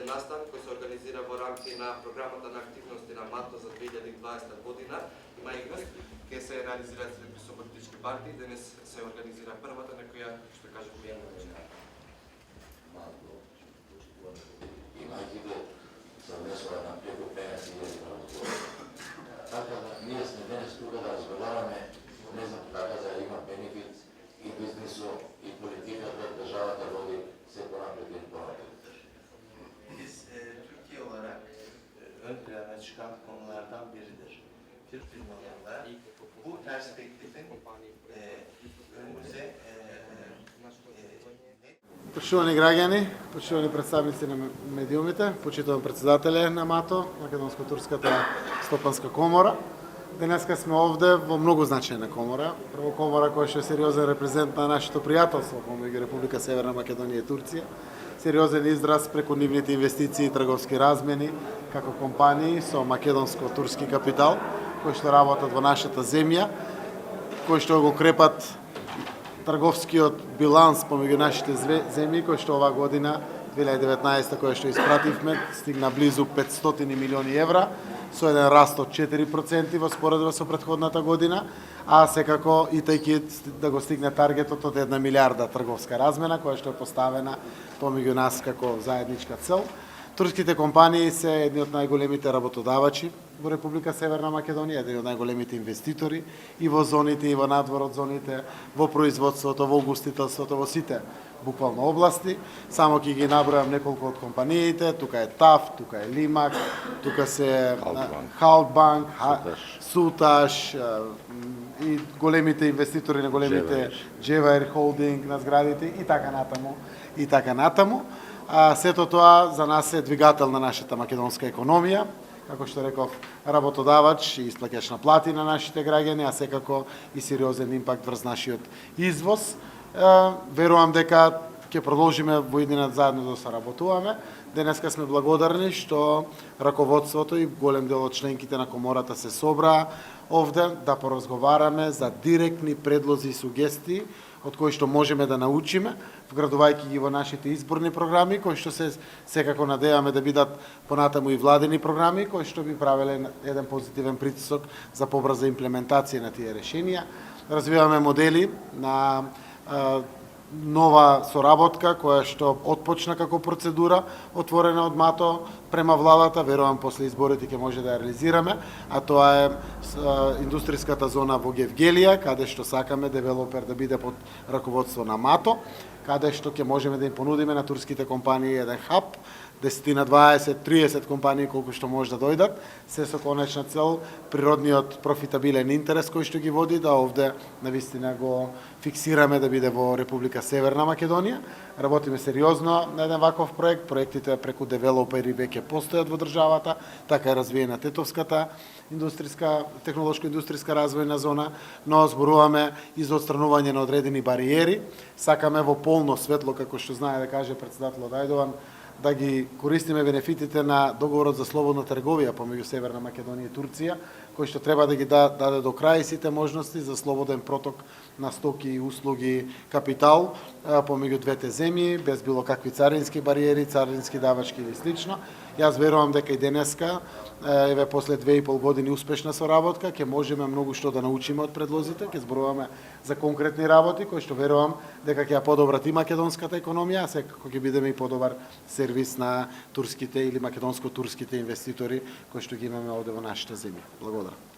настан кој се организира во рамки на програмата на активности на МАТО за 2020 година. Има играс, ќе се реализираат среди со политички партии. Денес се организира првата на која што кажуваме съвместно на преко 50.000 правослови. Така да ние сме денес тук да разговараме не за така да има бенефит и бизнисо и политиката, държавата води се по-напред и по-напред. Biz Türkiye olarak ön plana çıkan konulardan biridir. Türk firmalarında bu perspektifin önümüze Почитувани граѓани, почитувани представници на медиумите, почитуван председателе на МАТО, Македонско-турската стопанска комора. Денеска сме овде во многу значајна комора. Прво комора која што е сериозен репрезент на нашето пријателство помеѓу Република Северна Македонија и Турција. Сериозен израз преку нивните инвестиции и трговски размени како компании со македонско-турски капитал кои што работат во нашата земја, кои што го крепат трговскиот биланс помеѓу нашите земји, кој што оваа година, 2019, која што испративме, стигна близу 500 милиони евра, со еден раст од 4% во споредба со претходната година, а секако и тајки да го стигне таргетот од 1 милиарда трговска размена, која што е поставена помеѓу нас како заедничка цел. Турските компании се едни од најголемите работодавачи во Република Северна Македонија, едни од најголемите инвеститори и во зоните и во надвор од зоните, во производството, во угостителството, во сите буквално области. Само ќе ги набројам неколку од компаниите, тука е ТАФ, тука е Лимак, тука се Халкбанк, Суташ и големите инвеститори на големите Джеваер Холдинг на зградите и така натаму. Сето тоа за нас е двигател на нашата македонска економија, како што реков, работодавач и исплаќач на плати на нашите граѓани, а секако и сериозен импакт врз нашиот извоз. Верувам дека ќе продолжиме во иднина заедно да соработуваме. Денеска сме благодарни што раководството и голем дел од членките на комората се собраа овде да поразговараме за директни предлози и сугестии од кои што можеме да научиме, вградувајќи ги во нашите изборни програми, кои што се секако надеваме да бидат понатаму и владени програми, кои што би правеле еден позитивен притисок за побрза имплементација на тие решенија. Развиваме модели на нова соработка која што отпочна како процедура отворена од МАТО према владата, верувам после изборите ќе може да ја реализираме, а тоа е индустријската зона во Гевгелија, каде што сакаме девелопер да биде под раководство на МАТО, каде што ќе можеме да им понудиме на турските компании еден хаб, 10 на 20, 30 компании колку што може да дојдат, се со конечна цел природниот профитабилен интерес кој што ги води да овде навистина го фиксираме да биде во Република Северна Македонија. Работиме сериозно на еден ваков проект. Проектите преку девелопери веќе постојат во државата, така е развиена Тетовската технолошко-индустријска развојна зона, но зборуваме и за отстранување на одредени бариери. Сакаме во полно светло, како што знае да каже председателот Ајдован, да ги користиме бенефитите на договорот за слободна трговија помеѓу Северна Македонија и Турција, кој што треба да ги даде до крај сите можности за слободен проток на стоки, услуги, капитал помеѓу двете земји, без било какви царински бариери, царински давачки или слично. Јас верувам дека и денеска, еве после 2,5 години успешна соработка, ќе можеме многу што да научиме од предлозите, ќе зборуваме за конкретни работи кои што верувам дека ќе ја подобрат и македонската економија, а секако ќе бидеме и подобар сервис на турските или македонско-турските инвеститори кои што ги имаме овде во нашата земја. Благодарам.